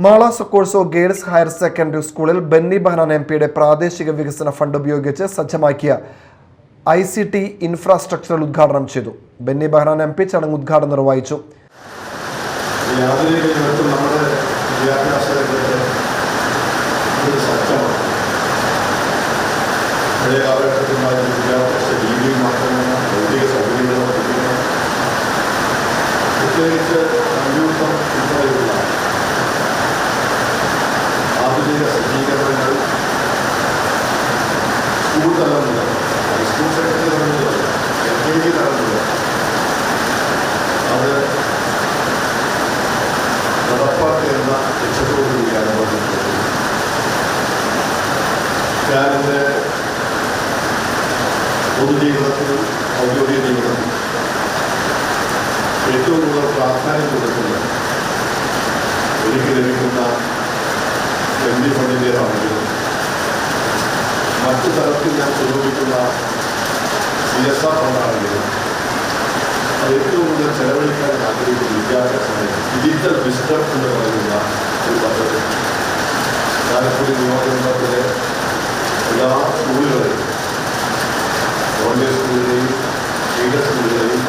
Mala സക്കോഴ്സോ girls higher secondary സ്കൂളിൽ ബെന്നി ബെഹനാൻ എംപിയുടെ പ്രാദേശിക വികസന ഫണ്ട് ഉപയോഗിച്ച് സജ്ജമാക്കിയ ICT ഇൻഫ്രാസ്ട്രക്ചർ ഉദ്ഘാടനം ചെയ്തു. ബെന്നി ബെഹനാൻ എംപി ചടങ്ങ് ഉദ്ഘാടനം നിർവഹിച്ചു. സജ്ജീകരണങ്ങൾ സ്കൂൾ തലം മുതൽ സ്കൂൾ സെക്രട്ടറി തലം മുതൽ LKG തലം മുതൽ അത് നടപ്പാക്കേണ്ട ലക്ഷ്യത്തോടുകൂടിയാണ് പറഞ്ഞിട്ടുള്ളത്. ഞാൻ എൻ്റെ പൊതുജീവിതത്തിൽ ഔദ്യോഗിക ജീവിതത്തിൽ ഏറ്റവും കൂടുതൽ പ്രാധാന്യം കൊടുക്കുന്നത് എനിക്ക് ലഭിക്കുന്ന എംപി ഫണ്ടിൻ്റെതാണെങ്കിലും മറ്റു തലത്തിൽ ഞാൻ ഉപയോഗിക്കുന്ന CSR ഫണ്ടാണെങ്കിലും അത് ഏറ്റവും കൂടുതൽ ചെലവഴിക്കാൻ ആഗ്രഹിക്കുന്ന വിദ്യാഭ്യാസമായി ഡിജിറ്റൽ വിസ്റ്റം എന്ന് പറയുന്ന ഒരു പദ്ധതി ചാലക്കുടി നിയോജകമണ്ഡലത്തിലെ എല്ലാ സ്കൂളുകളെയും ഗവൺമെൻറ് സ്കൂളുകളെയും എയ്ഡഡ് സ്കൂളുകളെയും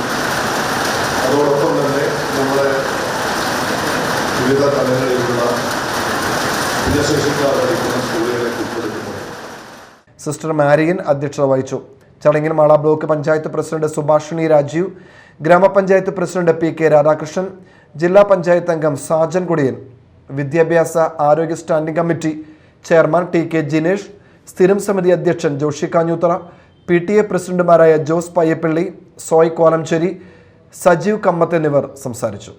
അതോടൊപ്പം തന്നെ നമ്മുടെ വിവിധ തലങ്ങളിലുള്ള സിസ്റ്റർ മാരിയൻ അധ്യക്ഷത വഹിച്ചു. ചടങ്ങിൽ മാള ബ്ലോക്ക് പഞ്ചായത്ത് പ്രസിഡന്റ് സുഭാഷിണി രാജീവ്, ഗ്രാമപഞ്ചായത്ത് പ്രസിഡന്റ് PK രാധാകൃഷ്ണൻ, ജില്ലാ പഞ്ചായത്ത് അംഗം സാജൻ കുടിയൻ, വിദ്യാഭ്യാസ ആരോഗ്യ standing committee chairman TK Jinesh, സ്ഥിരം സമിതി അധ്യക്ഷൻ ജോഷി കാഞ്ഞൂത്തറ, PTA പ്രസിഡന്റുമാരായ ജോസ് പയ്യപ്പള്ളി, സോയ് കോലംചേരി, സജീവ് കമ്മത്ത് എന്നിവർ സംസാരിച്ചു.